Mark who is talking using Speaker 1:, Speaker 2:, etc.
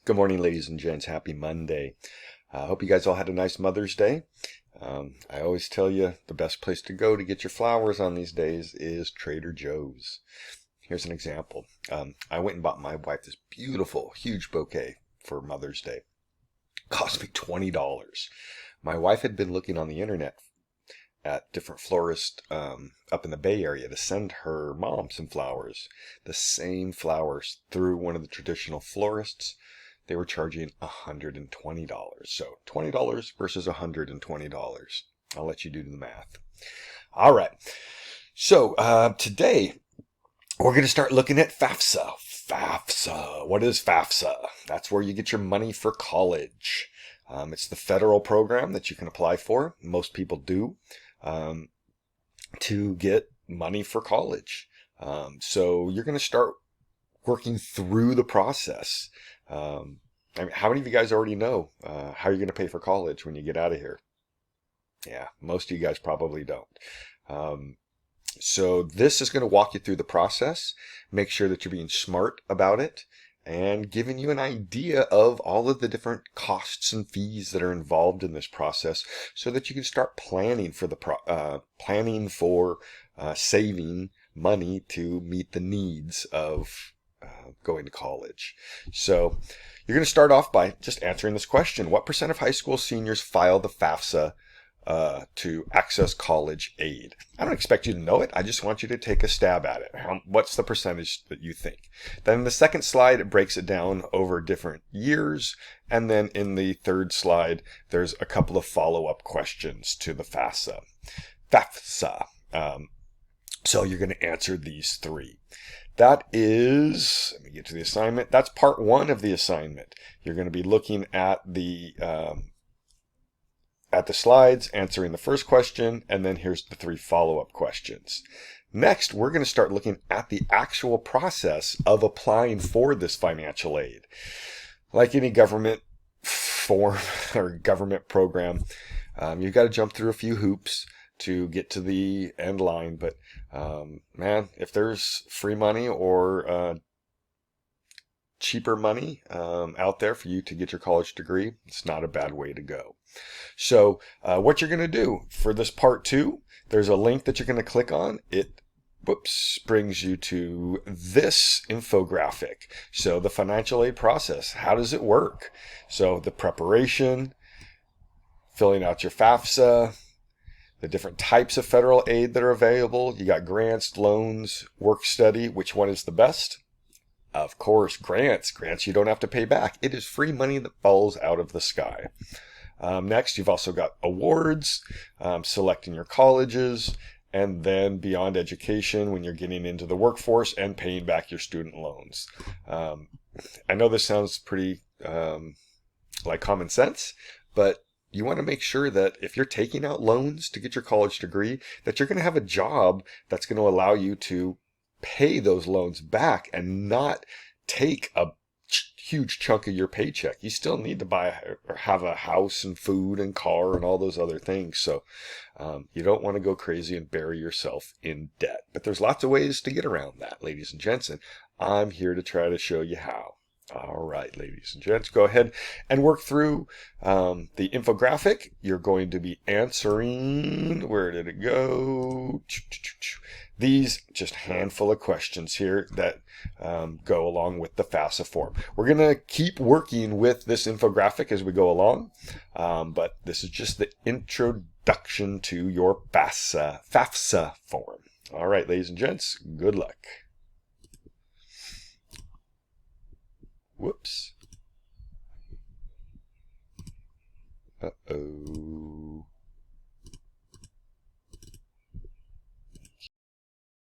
Speaker 1: Good morning, ladies and gents. Happy Monday. I hope you guys all had a nice Mother's Day. I always tell you the best place to go to get your flowers on these days is Trader Joe's. Here's an example. I went and bought my wife this beautiful, huge bouquet for Mother's Day. Cost me $20. My wife had been looking on the internet at different florists up in the Bay Area to send her mom some flowers. The same flowers through one of the traditional florists. They were charging $120. So $20 versus $120. I'll let you do the math. All right. So today we're going to start looking at Fafsa. Fafsa. What is Fafsa? That's where you get your money for college. It's the federal program that you can apply for. Most people do to get money for college. So you're going to start working through the process. I mean, how many of you guys already know how you're going to pay for college when you get out of here? Yeah, most of you guys probably don't. So this is going to walk you through the process, make sure that you're being smart about it, and giving you an idea of all of the different costs and fees that are involved in this process, so that you can start planning for saving money to meet the needs of going to college. So you're going to start off by just answering this question. What percent of high school seniors file the FAFSA to access college aid? I don't expect you to know it. I just want you to take a stab at it. What's the percentage that you think? Then in the second slide, it breaks it down over different years. And then in the third slide, there's a couple of follow-up questions to the FAFSA. So you're going to answer these three. That is, let me get to the assignment. That's part one of the assignment. You're going to be looking at the slides, answering the first question, and then here's the three follow-up questions. Next, we're going to start looking at the actual process of applying for this financial aid. Like any government form or government program, you've got to jump through a few hoops to get to the end line. But man, if there's free money or cheaper money out there for you to get your college degree, it's not a bad way to go. So what you're going to do for this part two, there's a link that you're going to click on. It brings you to this infographic. So the financial aid process, how does it work? So the preparation, filling out your FAFSA, the different types of federal aid that are available. You got grants, loans, work study. Which one is the best? Of course, grants. Grants you don't have to pay back. It is free money that falls out of the sky. Next, you've also got awards, selecting your colleges, and then beyond education when you're getting into the workforce and paying back your student loans. I know this sounds pretty like common sense, but you want to make sure that if you're taking out loans to get your college degree, that you're going to have a job that's going to allow you to pay those loans back and not take a huge chunk of your paycheck. You still need to buy or have a house and food and car and all those other things. So you don't want to go crazy and bury yourself in debt. But there's lots of ways to get around that, ladies and gents, and I'm here to try to show you how. All right, ladies and gents, go ahead and work through the infographic. You're going to be answering, where did it go? These just handful of questions here that go along with the FAFSA form. We're going to keep working with this infographic as we go along, but this is just the introduction to your FAFSA form. All right, ladies and gents, good luck. Whoops. Uh-oh.